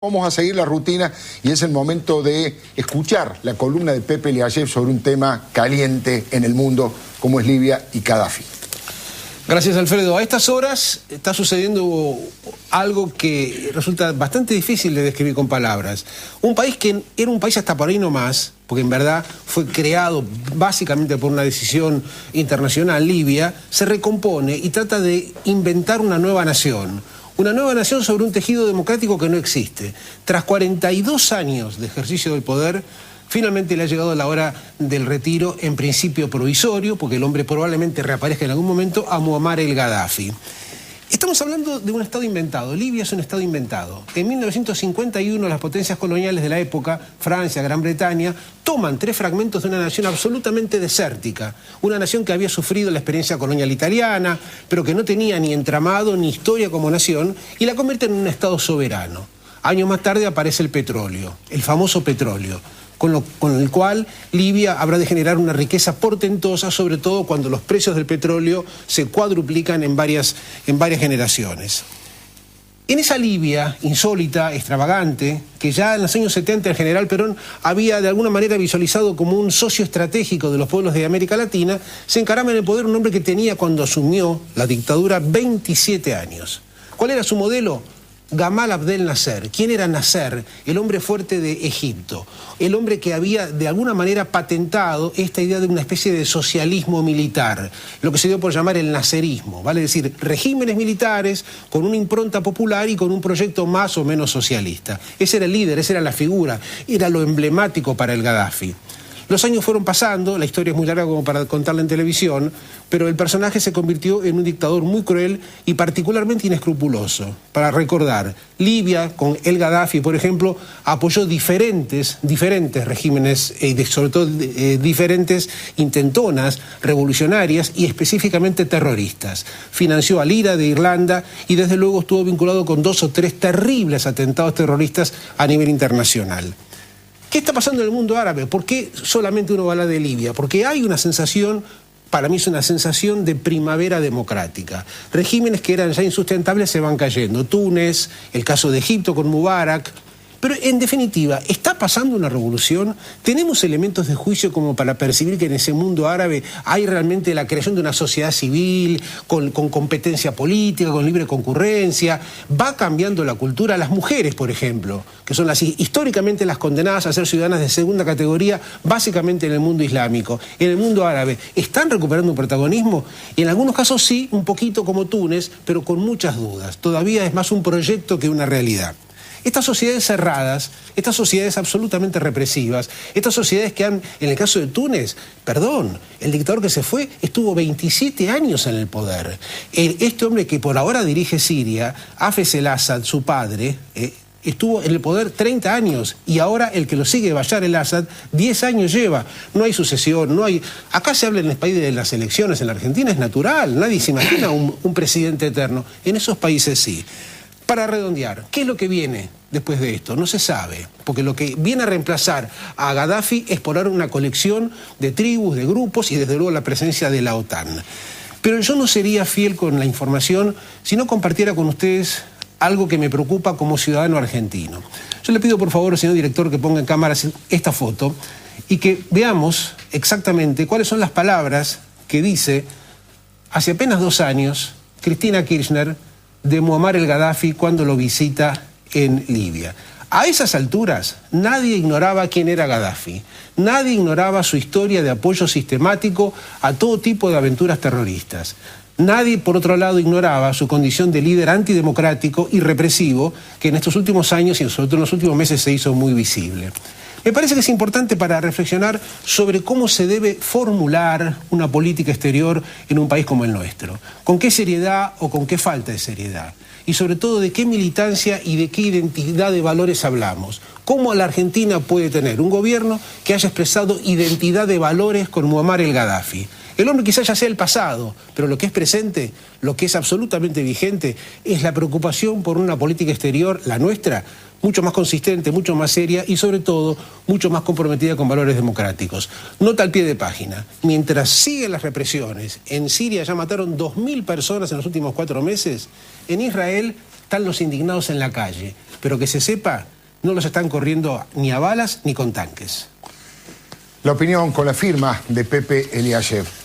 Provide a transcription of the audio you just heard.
Vamos a seguir la rutina y es el momento de escuchar la columna de Pepe Liayev sobre un tema caliente en el mundo como es Libia y Gaddafi. Gracias, Alfredo. A estas horas está sucediendo algo que resulta bastante difícil de describir con palabras. Un país que era un país hasta por ahí nomás, porque en verdad fue creado básicamente por una decisión internacional, Libia, se recompone y trata de inventar una nueva nación. Una nueva nación sobre un tejido democrático que no existe. Tras 42 años de ejercicio del poder, finalmente le ha llegado la hora del retiro, en principio provisorio, porque el hombre probablemente reaparezca en algún momento, a Muammar el Gaddafi. Estamos hablando de un Estado inventado. Libia es un Estado inventado. En 1951 las potencias coloniales de la época, Francia, Gran Bretaña, toman 3 fragmentos de una nación absolutamente desértica. Una nación que había sufrido la experiencia colonial italiana, pero que no tenía ni entramado ni historia como nación, y la convierten en un Estado soberano. Años más tarde aparece el petróleo, el famoso petróleo, con el cual Libia habrá de generar una riqueza portentosa, sobre todo cuando los precios del petróleo se cuadruplican en varias generaciones. En esa Libia insólita, extravagante, que ya en los años 70 el general Perón había de alguna manera visualizado como un socio estratégico de los pueblos de América Latina, se encarama en el poder un hombre que tenía cuando asumió la dictadura 27 años. ¿Cuál era su modelo? Gamal Abdel Nasser. ¿Quién era Nasser? El hombre fuerte de Egipto. El hombre que había de alguna manera patentado esta idea de una especie de socialismo militar, lo que se dio por llamar el nasserismo, vale decir, regímenes militares con una impronta popular y con un proyecto más o menos socialista. Ese era el líder, esa era la figura, era lo emblemático para el Gaddafi. Los años fueron pasando, la historia es muy larga como para contarla en televisión, pero el personaje se convirtió en un dictador muy cruel y particularmente inescrupuloso. Para recordar, Libia, con el Gaddafi, por ejemplo, apoyó diferentes regímenes, sobre todo diferentes intentonas revolucionarias y específicamente terroristas. Financió al IRA de Irlanda y desde luego estuvo vinculado con 2 o 3 terribles atentados terroristas a nivel internacional. ¿Qué está pasando en el mundo árabe? ¿Por qué solamente uno habla de Libia? Porque hay una sensación, para mí es una sensación de primavera democrática. Regímenes que eran ya insustentables se van cayendo. Túnez, el caso de Egipto con Mubarak. Pero en definitiva, ¿está pasando una revolución? ¿Tenemos elementos de juicio como para percibir que en ese mundo árabe hay realmente la creación de una sociedad civil, con competencia política, con libre concurrencia? ¿Va cambiando la cultura? Las mujeres, por ejemplo, que son históricamente las condenadas a ser ciudadanas de segunda categoría, básicamente en el mundo islámico, en el mundo árabe, ¿están recuperando un protagonismo? Y en algunos casos sí, un poquito como Túnez, pero con muchas dudas. Todavía es más un proyecto que una realidad. Estas sociedades cerradas, estas sociedades absolutamente represivas, estas sociedades que han, en el caso de Túnez, el dictador que se fue estuvo 27 años en el poder. Este hombre que por ahora dirige Siria, Hafez el-Assad, su padre, estuvo en el poder 30 años y ahora el que lo sigue, Bashar el-Assad, 10 años lleva. No hay sucesión, no hay... Acá se habla en el país de las elecciones, en la Argentina es natural, nadie se imagina un presidente eterno. En esos países sí. Para redondear, ¿qué es lo que viene después de esto? No se sabe, porque lo que viene a reemplazar a Gaddafi es por ahora una colección de tribus, de grupos y desde luego la presencia de la OTAN. Pero yo no sería fiel con la información si no compartiera con ustedes algo que me preocupa como ciudadano argentino. Yo le pido por favor, señor director, que ponga en cámara esta foto y que veamos exactamente cuáles son las palabras que dice hace apenas 2 años Cristina Kirchner de Muammar el Gaddafi cuando lo visita en Libia. A esas alturas nadie ignoraba quién era Gaddafi, nadie ignoraba su historia de apoyo sistemático a todo tipo de aventuras terroristas. Nadie, por otro lado, ignoraba su condición de líder antidemocrático y represivo que en estos últimos años y sobre todo en los últimos meses se hizo muy visible. Me parece que es importante para reflexionar sobre cómo se debe formular una política exterior en un país como el nuestro. ¿Con qué seriedad o con qué falta de seriedad? Y sobre todo, ¿de qué militancia y de qué identidad de valores hablamos? ¿Cómo la Argentina puede tener un gobierno que haya expresado identidad de valores con Muammar el Gaddafi? El hombre quizás ya sea el pasado, pero lo que es presente, lo que es absolutamente vigente, es la preocupación por una política exterior, la nuestra, mucho más consistente, mucho más seria y sobre todo mucho más comprometida con valores democráticos. Nota al pie de página, mientras siguen las represiones, en Siria ya mataron 2.000 personas en los últimos 4 meses, en Israel están los indignados en la calle. pero que se sepa, no los están corriendo ni a balas ni con tanques. La opinión con la firma de Pepe Eliashev.